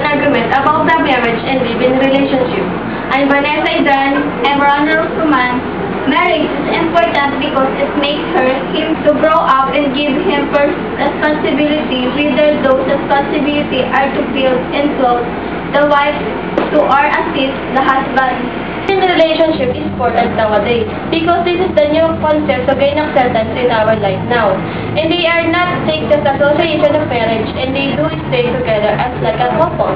argument about the marriage and live-in relationship. I'm Vanessa Idan. I'm Ronald Roman. Marriage is important because it makes him to grow up and give him first responsibility, whether those responsibilities are to feed and clothe the wife to or assist the husband. In relationship is important nowadays because this is the new concept to gain acceptance in our life now. And they are not take the association of marriage and they do stay together as like a couple.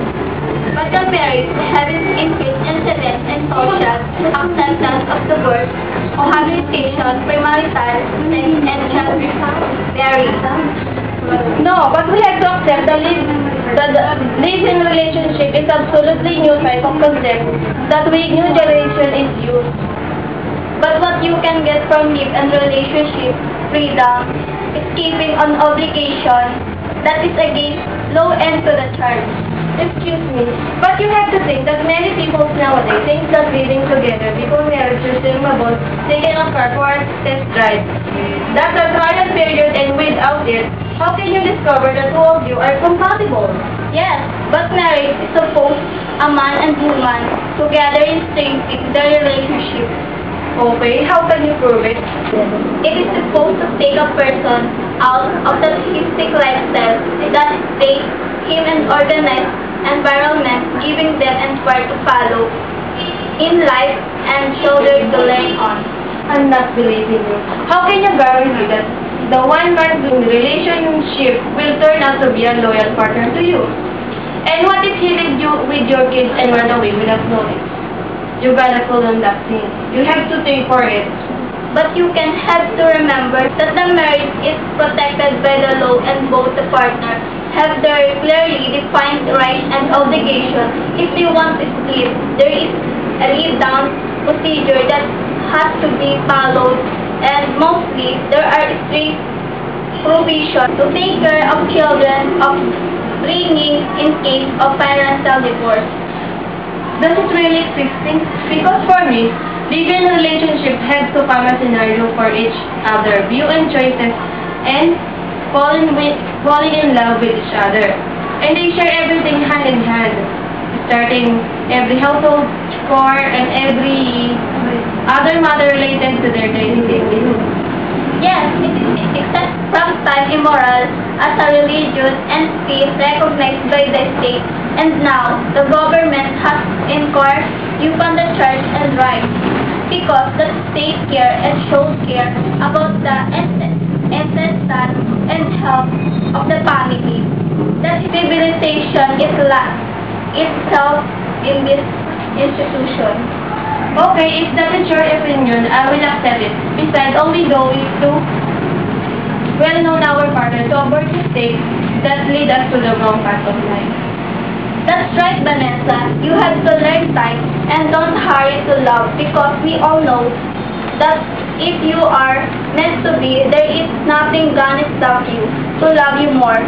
But the marriage having increased incidence and social acceptance of the birth, cohabitation, premarital, sex, and childbearing. No, but we have to accept the live-in relationship is absolutely new type of concept that we new generation is used. But what you can get from live-in relationship, freedom, escaping on obligation, that is against low end to the charge. Excuse me, but you have to think that many people nowadays think that living together before marriage is reasonable, taking a car for a test drive. That's a trial period and without it, how can you discover that two of you are compatible? Yes, but marriage is supposed a man and woman together in sync in their relationship. Okay, how can you prove it? It is supposed to take a person out of the hectic lifestyle that stays him an organized environment, giving them inspired to follow in life and children to learn on. I'm not believing you. How can you guarantee that the one man in the relationship will turn out to be a loyal partner to you? And what if he leaves you with your kids and run away without knowing? You gotta pull on that thing. You have to think for it. But you can have to remember that the marriage is protected by the law and both the partners have their clearly defined rights and obligations. If they want to split, there is a laid-down procedure that has to be followed, and mostly there are strict provisions to take care of children of bringing in case of parental divorce. Does it really existing? Because for me, living relationship has to form a scenario for each other, view and choices, and falling in love with each other. And they share everything hand in hand, starting every household chore and every other matter related to their daily livelihood. Yes, it is except sometimes immoral as a religious entity recognized by the state, and now the government has encouraged you on the church and rights because the state care and shows care about the essence and health of the family. That civilization is itself in this institution. Okay, if that is your opinion, I will accept it. Besides, all we go is to well-known our partner to avoid mistakes that lead us to the wrong path of life. That's right, Vanessa. You have to learn time and don't hurry to love because we all know that if you are meant to be, there is nothing gonna stop you to love you more.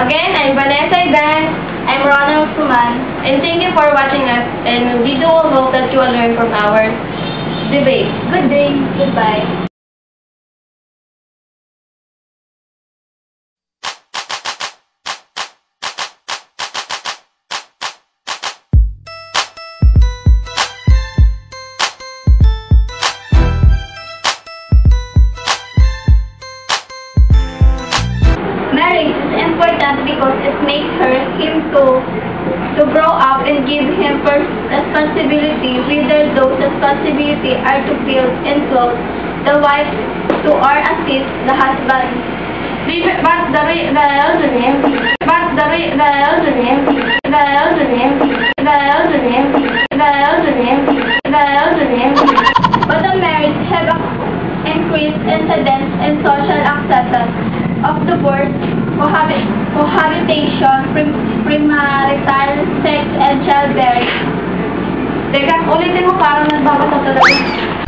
Again, I'm Vanessa Idan. I'm Ronald Roman. And thank you for watching us. And we do all hope that you will learn from our debate. Good day. Goodbye. Marriage is important because it makes him to grow up and give him first responsibility, whether those responsibilities are to feed and clothe the wife to or assist the husband. But the marriage have increased incidence and social acceptance of divorce, cohabitation, premarital, sex, and childbearing. Teka, ulitin mo parang nagbabasa talaga.